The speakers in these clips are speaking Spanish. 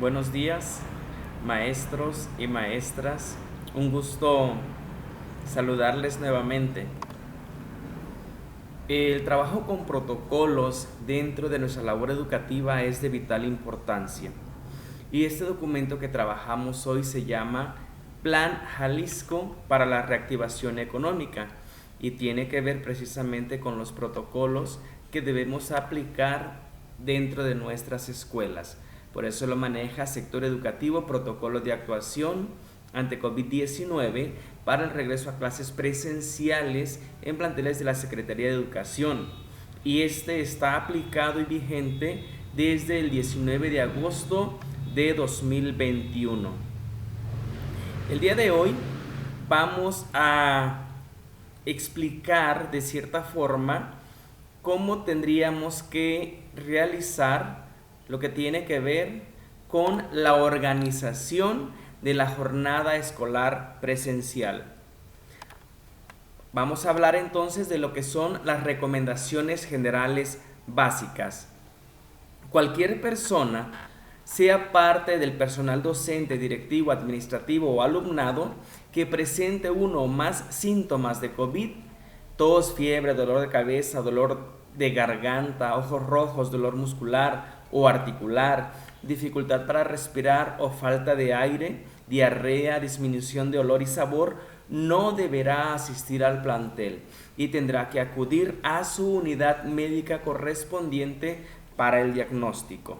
Buenos días, maestros y maestras. Un gusto saludarles nuevamente. El trabajo con protocolos dentro de nuestra labor educativa es de vital importancia. Y este documento que trabajamos hoy se llama Plan Jalisco para la Reactivación Económica y tiene que ver precisamente con los protocolos que debemos aplicar dentro de nuestras escuelas. Por eso lo maneja Sector Educativo, Protocolo de Actuación ante COVID-19 para el regreso a clases presenciales en planteles de la Secretaría de Educación. Y este está aplicado y vigente desde el 19 de agosto de 2021. El día de hoy vamos a explicar de cierta forma cómo tendríamos que realizar lo que tiene que ver con la organización de la jornada escolar presencial. Vamos a hablar entonces de lo que son las recomendaciones generales básicas. Cualquier persona, sea parte del personal docente, directivo, administrativo o alumnado, que presente uno o más síntomas de COVID, tos, fiebre, dolor de cabeza, dolor de garganta, ojos rojos, dolor muscular o articular, dificultad para respirar o falta de aire, diarrea, disminución de olor y sabor, no deberá asistir al plantel y tendrá que acudir a su unidad médica correspondiente para el diagnóstico.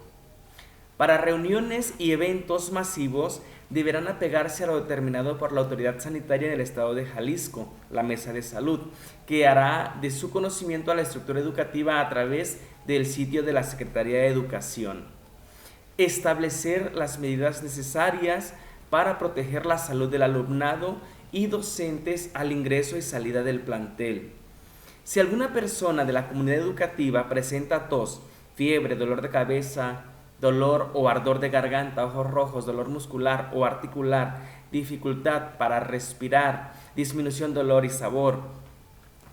Para reuniones y eventos masivos deberán apegarse a lo determinado por la autoridad sanitaria del estado de Jalisco, la Mesa de Salud, que hará de su conocimiento a la estructura educativa a través del sitio de la Secretaría de Educación. Establecer las medidas necesarias para proteger la salud del alumnado y docentes al ingreso y salida del plantel. Si alguna persona de la comunidad educativa presenta tos, fiebre, dolor de cabeza, dolor o ardor de garganta, ojos rojos, dolor muscular o articular, dificultad para respirar, disminución de olor y sabor,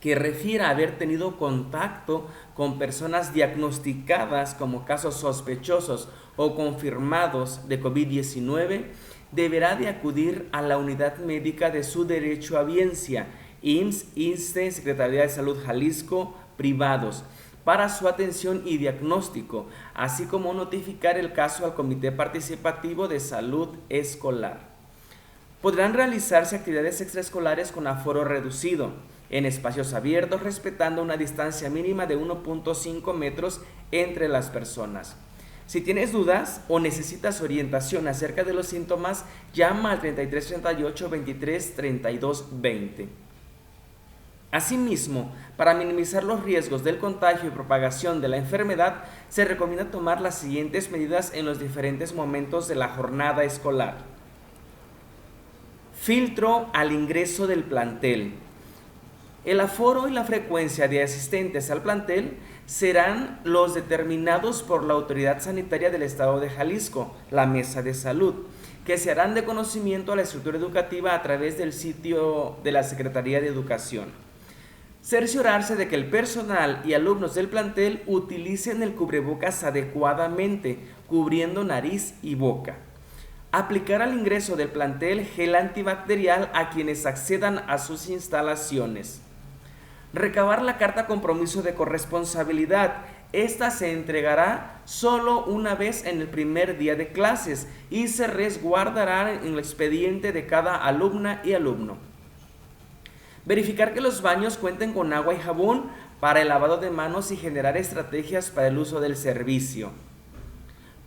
que refiera haber tenido contacto con personas diagnosticadas como casos sospechosos o confirmados de COVID-19, deberá de acudir a la unidad médica de su derecho a biencia, IMSS, ISSSTE, Secretaría de Salud Jalisco, privados, para su atención y diagnóstico, así como notificar el caso al Comité Participativo de Salud Escolar. Podrán realizarse actividades extraescolares con aforo reducido, en espacios abiertos, respetando una distancia mínima de 1.5 metros entre las personas. Si tienes dudas o necesitas orientación acerca de los síntomas, llama al 3338 23 32 20. Asimismo, para minimizar los riesgos del contagio y propagación de la enfermedad, se recomienda tomar las siguientes medidas en los diferentes momentos de la jornada escolar. Filtro al ingreso del plantel. El aforo y la frecuencia de asistentes al plantel serán los determinados por la autoridad sanitaria del estado de Jalisco, la Mesa de Salud, que se harán de conocimiento a la estructura educativa a través del sitio de la Secretaría de Educación. Cerciorarse de que el personal y alumnos del plantel utilicen el cubrebocas adecuadamente, cubriendo nariz y boca. Aplicar al ingreso del plantel gel antibacterial a quienes accedan a sus instalaciones. Recabar la carta compromiso de corresponsabilidad. Esta se entregará solo una vez en el primer día de clases y se resguardará en el expediente de cada alumna y alumno. Verificar que los baños cuenten con agua y jabón para el lavado de manos y generar estrategias para el uso del servicio.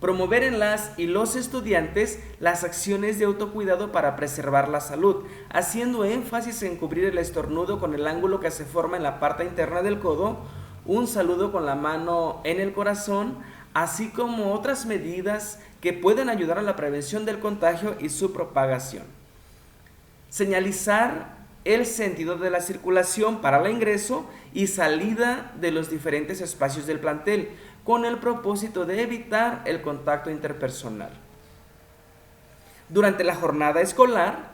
Promover en las y los estudiantes las acciones de autocuidado para preservar la salud, haciendo énfasis en cubrir el estornudo con el ángulo que se forma en la parte interna del codo, un saludo con la mano en el corazón, así como otras medidas que pueden ayudar a la prevención del contagio y su propagación. Señalizar el sentido de la circulación para el ingreso y salida de los diferentes espacios del plantel, con el propósito de evitar el contacto interpersonal. Durante la jornada escolar,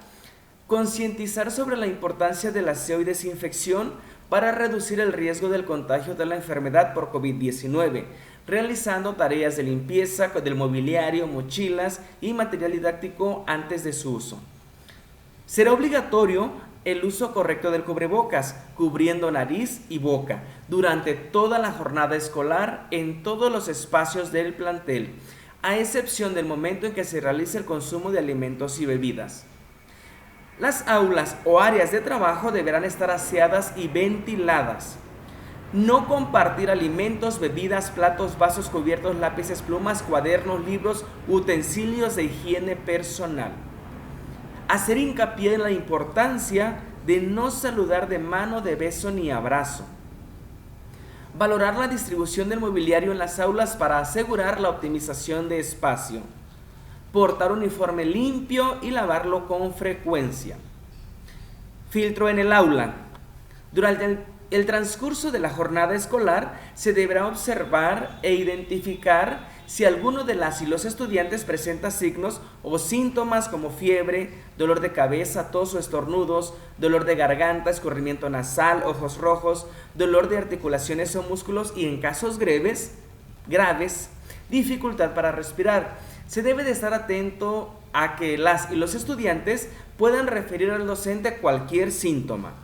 concientizar sobre la importancia del aseo y desinfección para reducir el riesgo del contagio de la enfermedad por COVID-19, realizando tareas de limpieza del mobiliario, mochilas y material didáctico antes de su uso. Será obligatorio el uso correcto del cubrebocas, cubriendo nariz y boca, durante toda la jornada escolar en todos los espacios del plantel, a excepción del momento en que se realice el consumo de alimentos y bebidas. Las aulas o áreas de trabajo deberán estar aseadas y ventiladas. No compartir alimentos, bebidas, platos, vasos, cubiertos, lápices, plumas, cuadernos, libros, utensilios de higiene personal. Hacer hincapié en la importancia de no saludar de mano, de beso ni abrazo. Valorar la distribución del mobiliario en las aulas para asegurar la optimización de espacio. Portar uniforme limpio y lavarlo con frecuencia. Filtro en el aula. Durante el transcurso de la jornada escolar se deberá observar e identificar si alguno de las y los estudiantes presenta signos o síntomas como fiebre, dolor de cabeza, tos o estornudos, dolor de garganta, escurrimiento nasal, ojos rojos, dolor de articulaciones o músculos y en casos graves, dificultad para respirar. Se debe de estar atento a que las y los estudiantes puedan referir al docente cualquier síntoma.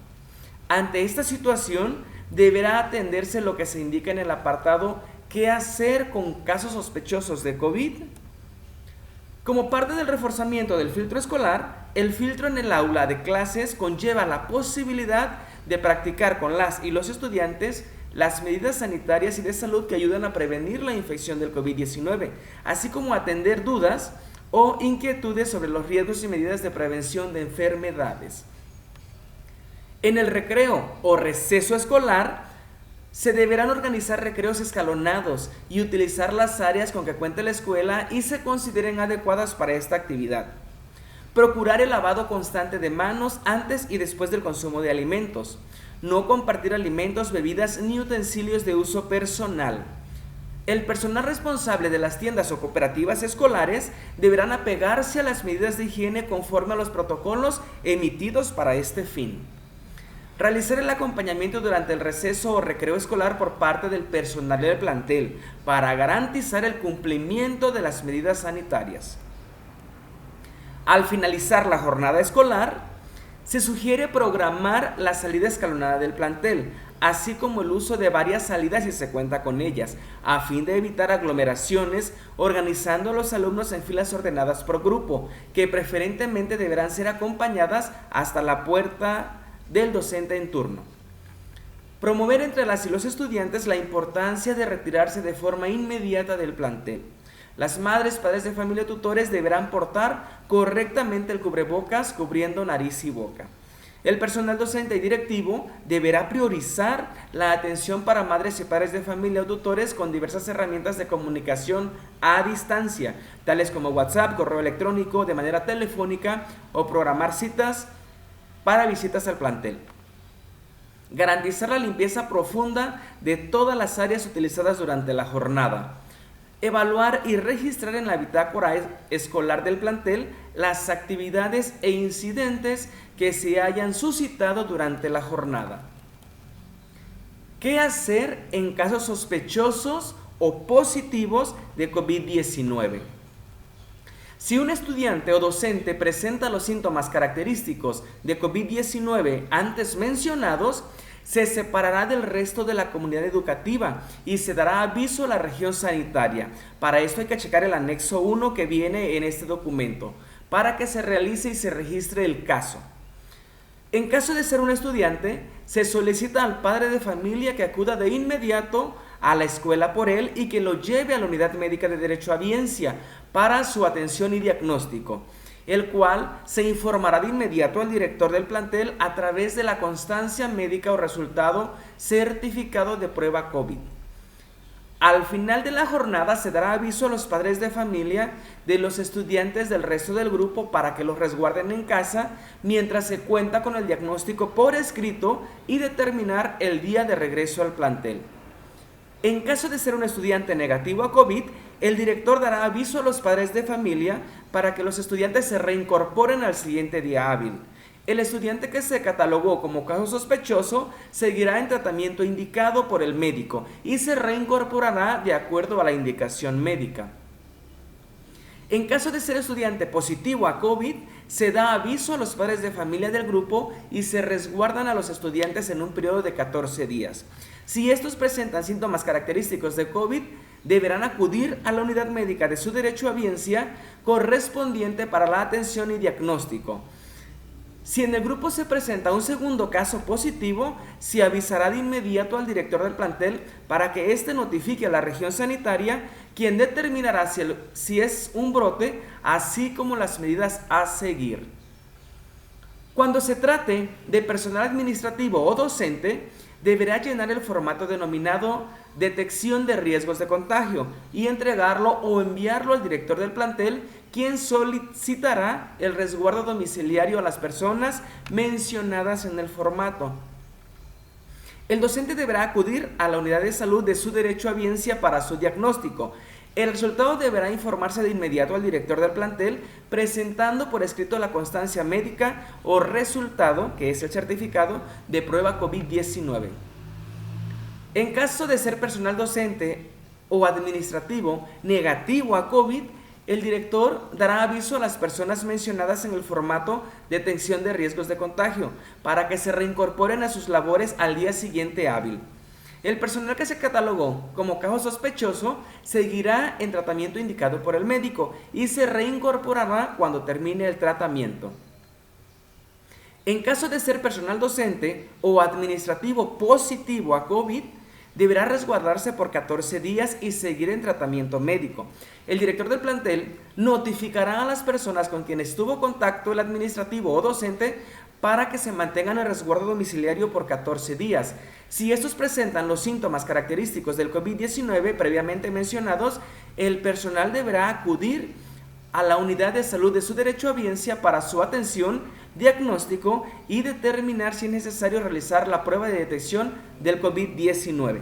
Ante esta situación, deberá atenderse lo que se indica en el apartado ¿qué hacer con casos sospechosos de COVID? Como parte del reforzamiento del filtro escolar, el filtro en el aula de clases conlleva la posibilidad de practicar con las y los estudiantes las medidas sanitarias y de salud que ayudan a prevenir la infección del COVID-19, así como atender dudas o inquietudes sobre los riesgos y medidas de prevención de enfermedades. En el recreo o receso escolar, se deberán organizar recreos escalonados y utilizar las áreas con que cuente la escuela y se consideren adecuadas para esta actividad. Procurar el lavado constante de manos antes y después del consumo de alimentos. No compartir alimentos, bebidas ni utensilios de uso personal. El personal responsable de las tiendas o cooperativas escolares deberán apegarse a las medidas de higiene conforme a los protocolos emitidos para este fin. Realizar el acompañamiento durante el receso o recreo escolar por parte del personal del plantel para garantizar el cumplimiento de las medidas sanitarias. Al finalizar la jornada escolar, se sugiere programar la salida escalonada del plantel, así como el uso de varias salidas si se cuenta con ellas, a fin de evitar aglomeraciones, organizando a los alumnos en filas ordenadas por grupo, que preferentemente deberán ser acompañadas hasta la puerta del docente en turno. Promover entre las y los estudiantes la importancia de retirarse de forma inmediata del plantel. Las madres, padres de familia o tutores deberán portar correctamente el cubrebocas cubriendo nariz y boca. El personal docente y directivo deberá priorizar la atención para madres y padres de familia o tutores con diversas herramientas de comunicación a distancia, tales como WhatsApp, correo electrónico, de manera telefónica o programar citas para visitas al plantel. Garantizar la limpieza profunda de todas las áreas utilizadas durante la jornada. Evaluar y registrar en la bitácora escolar del plantel las actividades e incidentes que se hayan suscitado durante la jornada. ¿Qué hacer en casos sospechosos o positivos de COVID-19? Si un estudiante o docente presenta los síntomas característicos de COVID-19 antes mencionados, se separará del resto de la comunidad educativa y se dará aviso a la región sanitaria. Para esto hay que checar el anexo 1 que viene en este documento, para que se realice y se registre el caso. En caso de ser un estudiante, se solicita al padre de familia que acuda de inmediato a la escuela por él y que lo lleve a la unidad médica de derecho a audiencia para su atención y diagnóstico, el cual se informará de inmediato al director del plantel a través de la constancia médica o resultado certificado de prueba COVID. Al final de la jornada se dará aviso a los padres de familia de los estudiantes del resto del grupo para que los resguarden en casa mientras se cuenta con el diagnóstico por escrito y determinar el día de regreso al plantel. En caso de ser un estudiante negativo a COVID, el director dará aviso a los padres de familia para que los estudiantes se reincorporen al siguiente día hábil. El estudiante que se catalogó como caso sospechoso seguirá en tratamiento indicado por el médico y se reincorporará de acuerdo a la indicación médica. En caso de ser estudiante positivo a COVID, se da aviso a los padres de familia del grupo y se resguardan a los estudiantes en un periodo de 14 días. Si estos presentan síntomas característicos de COVID, deberán acudir a la unidad médica de su derecho a audiencia correspondiente para la atención y diagnóstico. Si en el grupo se presenta un segundo caso positivo, se avisará de inmediato al director del plantel para que éste notifique a la región sanitaria, quien determinará si es un brote, así como las medidas a seguir. Cuando se trate de personal administrativo o docente, deberá llenar el formato denominado detección de riesgos de contagio y entregarlo o enviarlo al director del plantel, quien solicitará el resguardo domiciliario a las personas mencionadas en el formato. El docente deberá acudir a la unidad de salud de su derecho a audiencia para su diagnóstico. El resultado deberá informarse de inmediato al director del plantel, presentando por escrito la constancia médica o resultado, que es el certificado de prueba COVID-19. En caso de ser personal docente o administrativo negativo a COVID, el director dará aviso a las personas mencionadas en el formato de detección de riesgos de contagio para que se reincorporen a sus labores al día siguiente hábil. El personal que se catalogó como caso sospechoso seguirá en tratamiento indicado por el médico y se reincorporará cuando termine el tratamiento. En caso de ser personal docente o administrativo positivo a COVID, deberá resguardarse por 14 días y seguir en tratamiento médico. El director del plantel notificará a las personas con quienes tuvo contacto el administrativo o docente para que se mantengan en resguardo domiciliario por 14 días. Si estos presentan los síntomas característicos del COVID-19 previamente mencionados, el personal deberá acudir a la unidad de salud de su derecho a audiencia para su atención, diagnóstico y determinar si es necesario realizar la prueba de detección del COVID-19.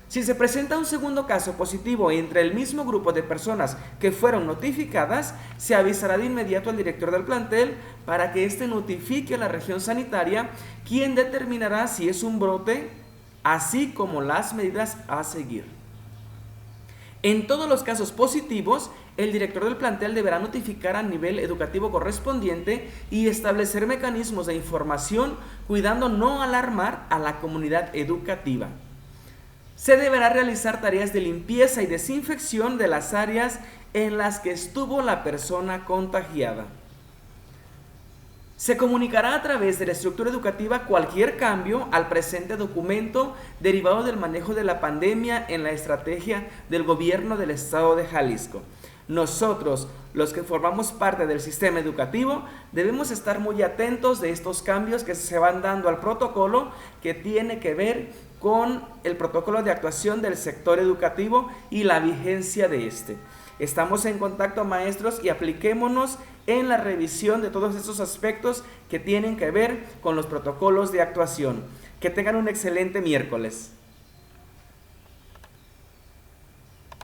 Si se presenta un segundo caso positivo entre el mismo grupo de personas que fueron notificadas, se avisará de inmediato al director del plantel para que éste notifique a la región sanitaria, quien determinará si es un brote, así como las medidas a seguir. En todos los casos positivos, el director del plantel deberá notificar a nivel educativo correspondiente y establecer mecanismos de información, cuidando no alarmar a la comunidad educativa. Se deberá realizar tareas de limpieza y desinfección de las áreas en las que estuvo la persona contagiada. Se comunicará a través de la estructura educativa cualquier cambio al presente documento derivado del manejo de la pandemia en la estrategia del gobierno del estado de Jalisco. Nosotros, los que formamos parte del sistema educativo, debemos estar muy atentos de estos cambios que se van dando al protocolo que tiene que ver con el protocolo de actuación del sector educativo y la vigencia de este. Estamos en contacto, maestros, y apliquémonos en la revisión de todos estos aspectos que tienen que ver con los protocolos de actuación. Que tengan un excelente miércoles.